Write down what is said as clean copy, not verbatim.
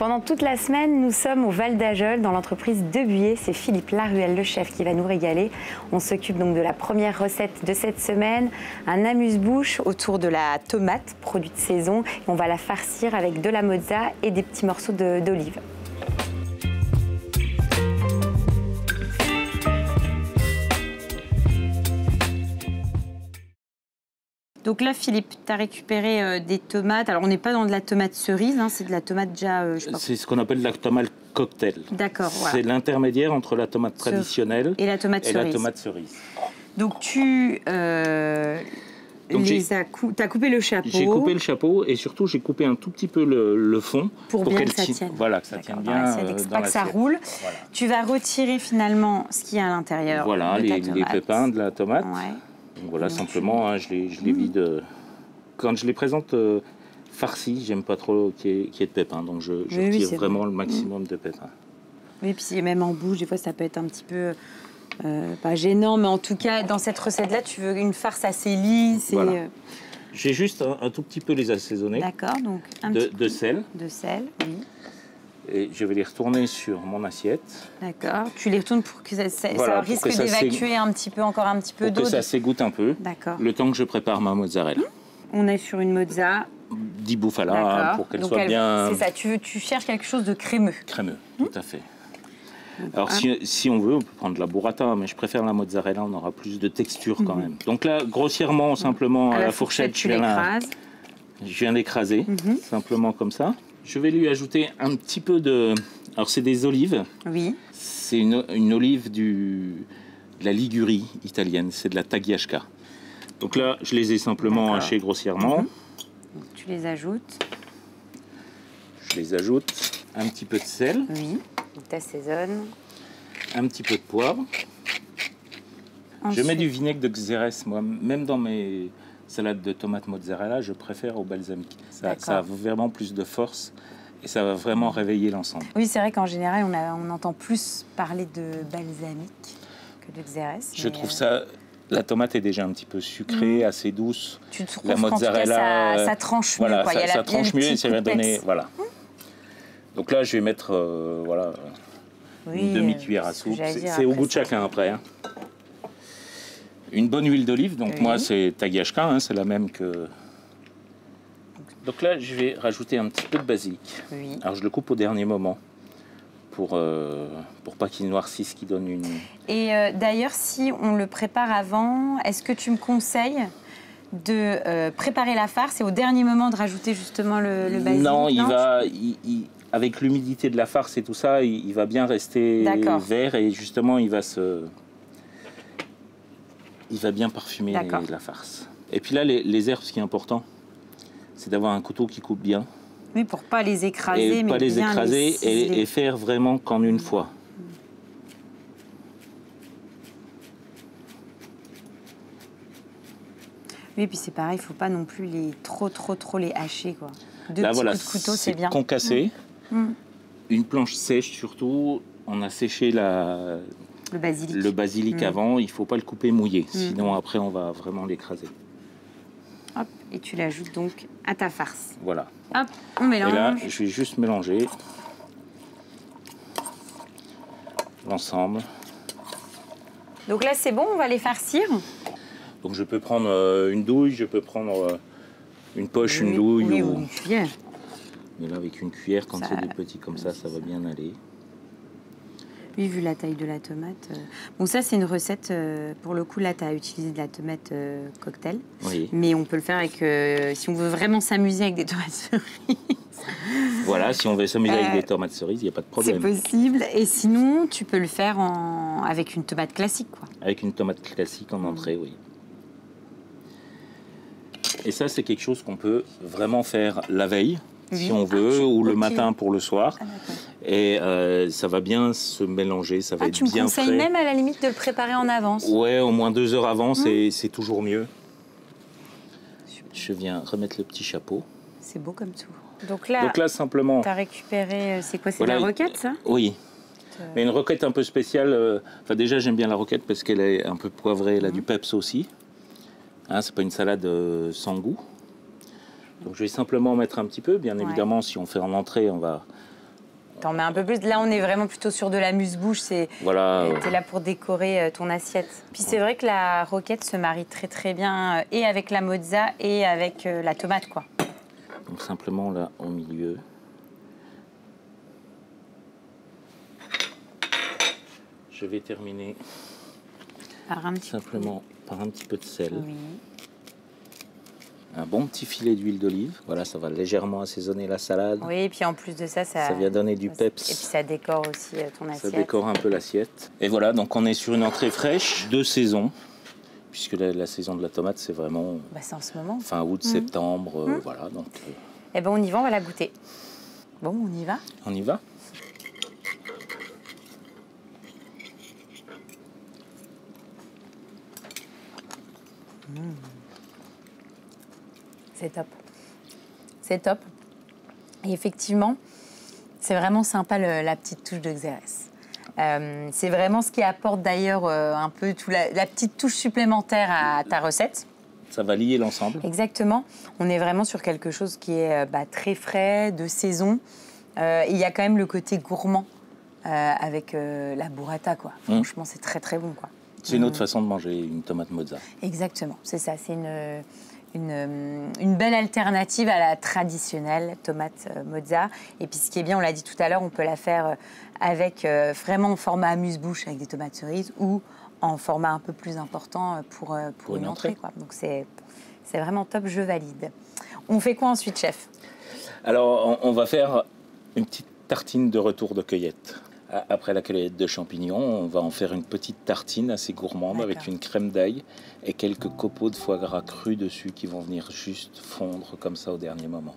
Pendant toute la semaine, nous sommes au Val d'Ajol, dans l'entreprise Debuyer. C'est Philippe Laruelle, le chef, qui va nous régaler. On s'occupe donc de la première recette de cette semaine, un amuse-bouche autour de la tomate, produit de saison. Et on va la farcir avec de la mozza et des petits morceaux d'olive. Donc là, Philippe, tu as récupéré des tomates. Alors, on n'est pas dans de la tomate cerise, hein, c'est de la tomate déjà... c'est ce qu'on appelle la tomate cocktail. D'accord, voilà. C'est l'intermédiaire entre la tomate traditionnelle et la tomate cerise. Donc, tu as coupé le chapeau. J'ai coupé le chapeau et surtout, j'ai coupé un tout petit peu le fond. Pour bien que ça tienne. Voilà, que ça tienne bien dans que ça roule. Voilà. Tu vas retirer finalement ce qu'il y a à l'intérieur. Voilà, les pépins de la tomate. Ouais. Donc voilà, simplement, hein, je les vide. Quand je les présente farcis, j'aime pas trop qu'il y ait de pépins. Donc je retire vraiment le maximum de pépins. Oui, puis même en bouche, des fois, ça peut être un petit peu... pas gênant, mais en tout cas, dans cette recette-là, tu veux une farce assez lisse. Voilà. J'ai juste un tout petit peu les assaisonner. D'accord, donc de sel. De sel, oui. Et je vais les retourner sur mon assiette. D'accord. Tu les retournes pour que ça risque d'évacuer encore un petit peu d'eau. Pour que ça s'égoutte un peu. D'accord. Le temps que je prépare ma mozzarella. On est sur une mozza. Di bufala, hein, pour qu'elle soit bien... C'est ça, tu cherches quelque chose de crémeux. Crémeux, tout à fait. Alors, si on veut, on peut prendre de la burrata, mais je préfère la mozzarella, on aura plus de texture quand même. Donc là, grossièrement, simplement, à la fourchette, je viens d'écraser, simplement comme ça. Je vais lui ajouter un petit peu de... Alors, c'est des olives. Oui. C'est une olive de la Ligurie italienne, c'est de la Tagliasca. Donc là, je les ai simplement hachées grossièrement. Donc, tu les ajoutes. Je les ajoute. Un petit peu de sel. Oui. Tu assaisonnes. Un petit peu de poivre. Ensuite. Je mets du vinaigre de Xérès, moi. Même dans mes salades de tomates mozzarella, je préfère au balsamique. Ça a vraiment plus de force et ça va vraiment réveiller l'ensemble. Oui, c'est vrai qu'en général, on entend plus parler de balsamique que de Xérès. Je trouve ça... La tomate est déjà un petit peu sucrée, assez douce. Tu trouves la mozzarella, ça tranche mieux. Voilà, quoi. ça tranche mieux et ça va donner... Voilà. Donc là, je vais mettre une demi-cuillère à soupe. C'est au goût de chacun après. Hein. Une bonne huile d'olive. Donc moi, c'est Tagliasca, hein, c'est la même que... Donc là, je vais rajouter un petit peu de basilic. Oui. Alors je le coupe au dernier moment pour pas qu'il noircisse, qu'il donne une... Et d'ailleurs, si on le prépare avant, est-ce que tu me conseilles de préparer la farce et au dernier moment de rajouter justement le basilic? Non, avec l'humidité de la farce et tout ça, il va bien rester vert et justement, il va bien parfumer la farce. Et puis là, les herbes, ce qui est important, c'est d'avoir un couteau qui coupe bien. Oui, pour pas les écraser, mais les écraser et faire vraiment qu'en une fois. Oui, puis c'est pareil, il faut pas non plus trop les hacher, quoi. Deux là, petits voilà, coups de couteau, c'est bien. Concassé. Une planche sèche surtout. On a séché le basilic avant. Il faut pas le couper mouillé, sinon après on va vraiment l'écraser. Hop, et tu l'ajoutes donc à ta farce. Voilà. Hop, on mélange. Et là, je vais juste mélanger l'ensemble. Donc là, c'est bon, on va les farcir. Donc je peux prendre une douille, je peux prendre une poche, une douille. Ou une cuillère. Mais là, avec une cuillère, quand c'est des petits comme ça va bien aller. Oui, vu la taille de la tomate. Bon, ça, c'est une recette, pour le coup, là, tu as utilisé de la tomate cocktail. Oui. Mais on peut le faire avec, si on veut vraiment s'amuser avec des tomates cerises. Voilà, si on veut s'amuser avec des tomates cerises, il n'y a pas de problème. C'est possible. Et sinon, tu peux le faire avec une tomate classique, quoi. Avec une tomate classique en entrée, oui. Et ça, c'est quelque chose qu'on peut vraiment faire la veille, si on veut, ou le matin pour le soir. Et ça va bien se mélanger, ça va être bien frais. Tu me conseilles même à la limite de le préparer en avance? Ouais, au moins 2 heures avant, c'est toujours mieux. Je viens remettre le petit chapeau. C'est beau comme tout. Donc là simplement... tu as récupéré... C'est quoi, c'est de la roquette, ça? Oui. Mais une roquette un peu spéciale. Enfin, déjà, j'aime bien la roquette parce qu'elle est un peu poivrée. Elle a du peps aussi. Hein, c'est pas une salade sans goût. Donc, je vais simplement en mettre un petit peu. Bien évidemment, si on fait en entrée, on va t'en mets un peu plus. Là, on est vraiment plutôt sur de l'amuse-bouche. Voilà. T'es là pour décorer ton assiette. Puis c'est vrai que la roquette se marie très très bien et avec la mozza et avec la tomate, quoi. Donc simplement là, au milieu. Je vais terminer par un petit peu de sel. Oui. Un bon petit filet d'huile d'olive. Voilà, ça va légèrement assaisonner la salade. Oui, et puis en plus de ça, ça vient donner du peps. Et puis ça décore aussi ton assiette. Ça décore un peu l'assiette. Et voilà, donc on est sur une entrée fraîche de saison, puisque la saison de la tomate, c'est vraiment c'est en ce moment. Fin août, septembre, voilà. Donc, Eh ben on y va, on va la goûter. Bon, on y va? On y va? C'est top. C'est top. Et effectivement, c'est vraiment sympa la petite touche de Xérès. C'est vraiment ce qui apporte d'ailleurs un peu la petite touche supplémentaire à ta recette. Ça va lier l'ensemble. Exactement. On est vraiment sur quelque chose qui est très frais, de saison. Il y a quand même le côté gourmand avec la burrata, quoi. Franchement, c'est très très bon, quoi. C'est une autre façon de manger une tomate mozza. Exactement, c'est ça. C'est une belle alternative à la traditionnelle tomate mozza. Et puis ce qui est bien, on l'a dit tout à l'heure, on peut la faire avec vraiment en format amuse-bouche avec des tomates cerises ou en format un peu plus important pour une entrée, quoi. Donc c'est vraiment top, je valide. On fait quoi ensuite, chef? Alors on va faire une petite tartine de retour de cueillette. Après la cueillette de champignons, on va en faire une petite tartine assez gourmande avec une crème d'ail et quelques copeaux de foie gras cru dessus qui vont venir juste fondre comme ça au dernier moment.